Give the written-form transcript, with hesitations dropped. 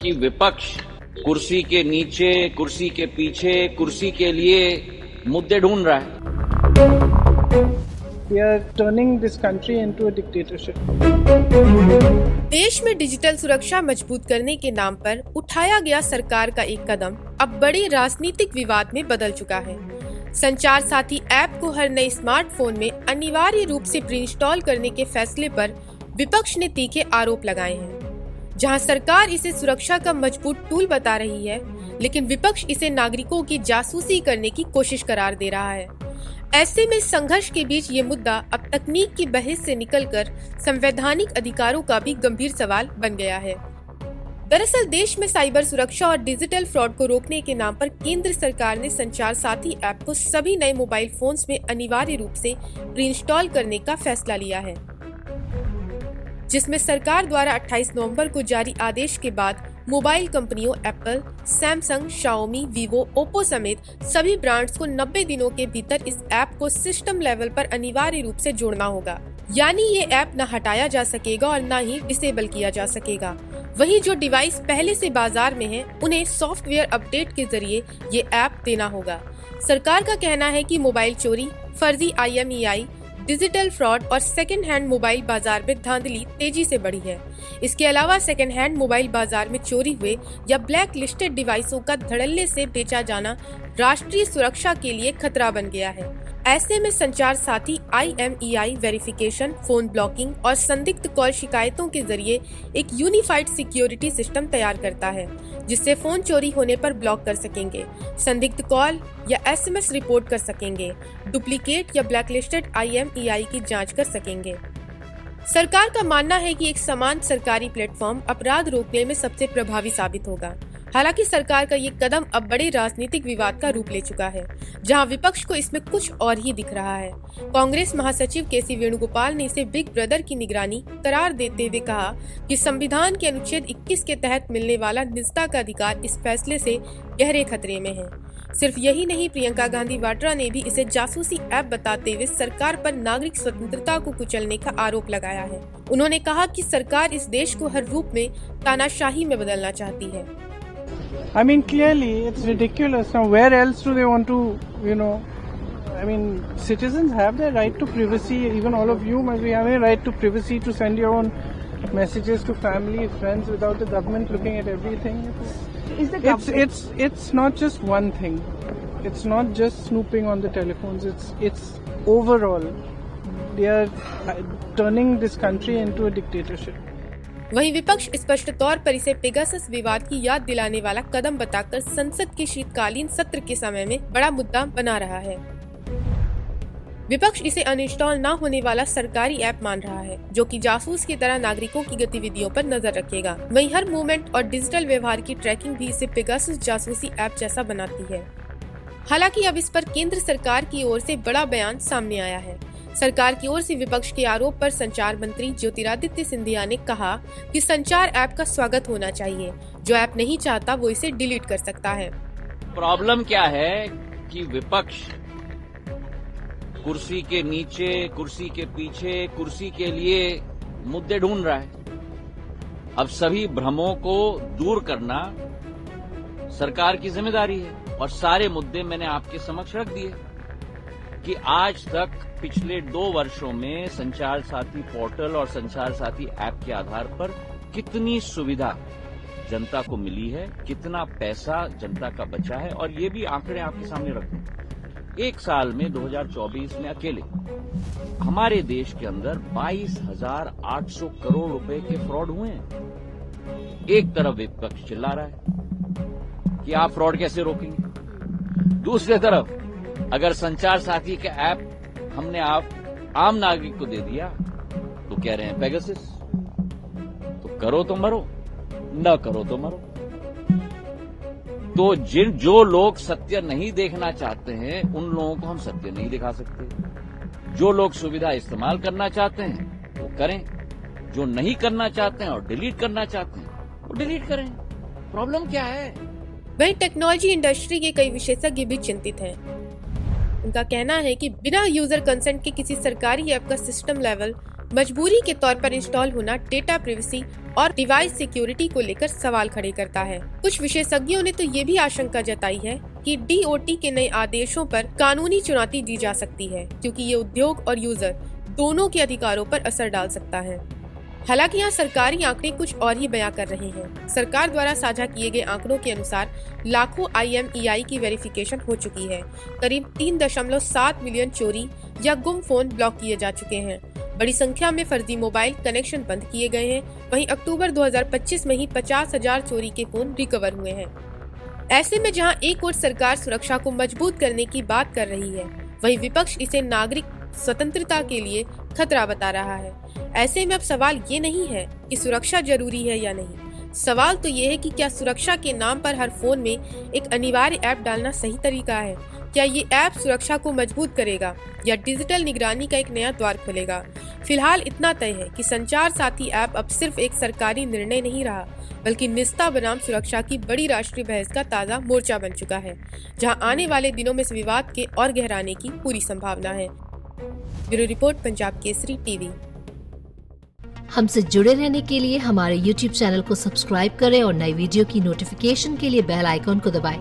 कि विपक्ष कुर्सी के नीचे, कुर्सी के पीछे, कुर्सी के लिए मुद्दे ढूंढ रहा है। We are turning this country into a dictatorship. देश में डिजिटल सुरक्षा मजबूत करने के नाम पर उठाया गया सरकार का एक कदम अब बड़े राजनीतिक विवाद में बदल चुका है। संचार साथी ऐप को हर नए स्मार्टफोन में अनिवार्य रूप से प्री इंस्टॉल करने के फैसले पर विपक्ष ने तीखे आरोप लगाए हैं। जहां सरकार इसे सुरक्षा का मजबूत टूल बता रही है, लेकिन विपक्ष इसे नागरिकों की जासूसी करने की कोशिश करार दे रहा है। ऐसे में संघर्ष के बीच ये मुद्दा अब तकनीक की बहस से निकलकर संवैधानिक अधिकारों का भी गंभीर सवाल बन गया है। दरअसल देश में साइबर सुरक्षा और डिजिटल फ्रॉड को रोकने के नाम पर केंद्र सरकार ने संचार साथी ऐप को सभी नए मोबाइल फोन्स में अनिवार्य रूप से प्री इंस्टॉल करने का फैसला लिया है, जिसमें सरकार द्वारा 28 नवंबर को जारी आदेश के बाद मोबाइल कंपनियों Apple, Samsung, Xiaomi, Vivo, Oppo समेत सभी ब्रांड्स को 90 दिनों के भीतर इस ऐप को सिस्टम लेवल पर अनिवार्य रूप से जोड़ना होगा। यानी ये ऐप न हटाया जा सकेगा और न ही डिसेबल किया जा सकेगा। वहीं जो डिवाइस पहले से बाजार में है, उन्हें सॉफ्टवेयर अपडेट के जरिए ये ऐप देना होगा। सरकार का कहना है कि मोबाइल चोरी, फर्जी IMEI, डिजिटल फ्रॉड और सेकेंड हैंड मोबाइल बाजार में धांधली तेजी से बढ़ी है। इसके अलावा सेकेंड हैंड मोबाइल बाजार में चोरी हुए या ब्लैक लिस्टेड डिवाइसों का धड़ल्ले से बेचा जाना राष्ट्रीय सुरक्षा के लिए खतरा बन गया है। ऐसे में संचार साथी IMEI वेरिफिकेशन, फोन ब्लॉकिंग और संदिग्ध कॉल शिकायतों के जरिए एक यूनिफाइड सिक्योरिटी सिस्टम तैयार करता है, जिससे फोन चोरी होने पर ब्लॉक कर सकेंगे, संदिग्ध कॉल या SMS रिपोर्ट कर सकेंगे, डुप्लीकेट या ब्लैकलिस्टेड IMEI की जांच कर सकेंगे। सरकार का मानना है कि एक समान सरकारी प्लेटफॉर्म अपराध रोकने में सबसे प्रभावी साबित होगा। हालांकि सरकार का ये कदम अब बड़े राजनीतिक विवाद का रूप ले चुका है, जहां विपक्ष को इसमें कुछ और ही दिख रहा है। कांग्रेस महासचिव KC वेणुगोपाल ने इसे बिग ब्रदर की निगरानी करार देते हुए कहा कि संविधान के अनुच्छेद 21 के तहत मिलने वाला निजता का अधिकार इस फैसले से गहरे खतरे में है। सिर्फ यही नहीं, प्रियंका गांधी वाड्रा ने भी इसे जासूसी ऐप बताते हुए सरकार पर नागरिक स्वतंत्रता को कुचलने का आरोप लगाया है। उन्होंने कहा कि सरकार इस देश को हर रूप में तानाशाही में बदलना चाहती है। I mean, clearly, it's ridiculous. Now, where else do they want to, I mean, citizens have their right to privacy. Even all of you must be having a right to privacy to send your own messages to family, friends, without the government looking at everything. It's not just one thing. It's not just snooping on the telephones. It's overall. They are turning this country into a dictatorship. वहीं विपक्ष स्पष्ट तौर पर इसे Pegasus विवाद की याद दिलाने वाला कदम बताकर संसद के शीतकालीन सत्र के समय में बड़ा मुद्दा बना रहा है। विपक्ष इसे अनइंस्टॉल न होने वाला सरकारी ऐप मान रहा है, जो कि जासूस की तरह नागरिकों की गतिविधियों पर नजर रखेगा। वहीं हर मूवमेंट और डिजिटल व्यवहार की ट्रैकिंग भी इसे पेगासस जासूसी ऐप जैसा बनाती है। हालांकि अब इस पर केंद्र सरकार की ओर से बड़ा बयान सामने आया है। सरकार की ओर से विपक्ष के आरोप पर संचार मंत्री ज्योतिरादित्य सिंधिया ने कहा कि संचार ऐप का स्वागत होना चाहिए। जो ऐप नहीं चाहता वो इसे डिलीट कर सकता है। प्रॉब्लम क्या है कि विपक्ष कुर्सी के नीचे, कुर्सी के पीछे, कुर्सी के लिए मुद्दे ढूंढ रहा है। अब सभी भ्रमों को दूर करना सरकार की जिम्मेदारी है और सारे मुद्दे मैंने आपके समक्ष रख दिए कि आज तक पिछले 2 वर्षों में संचार साथी पोर्टल और संचार साथी ऐप के आधार पर कितनी सुविधा जनता को मिली है, कितना पैसा जनता का बचा है, और ये भी आंकड़े आपके सामने रख दूं। एक साल में 2024 में अकेले हमारे देश के अंदर 22,800 करोड़ रुपए के फ्रॉड हुए हैं। एक तरफ विपक्ष चिल्ला रहा है कि आप फ्रॉड कैसे रोकेंगे, दूसरी तरफ अगर संचार साथी का ऐप हमने आप आम नागरिक को दे दिया तो कह रहे हैं पेगासस, तो करो तो मरो, न करो तो मरो। तो जो लोग सत्य नहीं देखना चाहते हैं उन लोगों को हम सत्य नहीं दिखा सकते। जो लोग सुविधा इस्तेमाल करना चाहते हैं वो करें, जो नहीं करना चाहते हैं और डिलीट करना चाहते हैं वो डिलीट करें। प्रॉब्लम क्या है? वहीं टेक्नोलॉजी इंडस्ट्री के कई विशेषज्ञ भी चिंतित हैं। उनका कहना है कि बिना यूजर कंसेंट के किसी सरकारी ऐप का सिस्टम लेवल मजबूरी के तौर पर इंस्टॉल होना डेटा प्राइवेसी और डिवाइस सिक्योरिटी को लेकर सवाल खड़े करता है। कुछ विशेषज्ञों ने तो ये भी आशंका जताई है कि DOT के नए आदेशों पर कानूनी चुनौती दी जा सकती है, क्योंकि ये उद्योग और यूजर दोनों के अधिकारों पर असर डाल सकता है। हालांकि यहाँ सरकारी आंकड़े कुछ और ही बयां कर रहे हैं। सरकार द्वारा साझा किए गए आंकड़ों के अनुसार लाखों IMEI की वेरिफिकेशन हो चुकी है। करीब 3.7 मिलियन चोरी या गुम फोन ब्लॉक किए जा चुके हैं। बड़ी संख्या में फर्जी मोबाइल कनेक्शन बंद किए गए हैं। वहीं अक्टूबर 2025 में ही 50,000 चोरी के फोन रिकवर हुए हैं। ऐसे में जहां एक ओर सरकार सुरक्षा को मजबूत करने की बात कर रही है, वहीं विपक्ष इसे नागरिक स्वतंत्रता के लिए खतरा बता रहा है। ऐसे में अब सवाल ये नहीं है कि सुरक्षा जरूरी है या नहीं, सवाल तो ये है कि क्या सुरक्षा के नाम पर हर फोन में एक अनिवार्य ऐप डालना सही तरीका है? क्या ये ऐप सुरक्षा को मजबूत करेगा या डिजिटल निगरानी का एक नया द्वार खोलेगा? फिलहाल इतना तय है कि संचार साथी ऐप अब सिर्फ एक सरकारी निर्णय नहीं रहा, बल्कि निस्ता बनाम सुरक्षा की बड़ी राष्ट्रीय बहस का ताज़ा मोर्चा बन चुका है, जहां आने वाले दिनों में इस विवाद के और गहराने की पूरी संभावना है। Bureau report, Punjab Kesari TV. हमसे जुड़े रहने के लिए हमारे YouTube चैनल को सब्सक्राइब करें और नई वीडियो की नोटिफिकेशन के लिए बेल आइकॉन को दबाएं।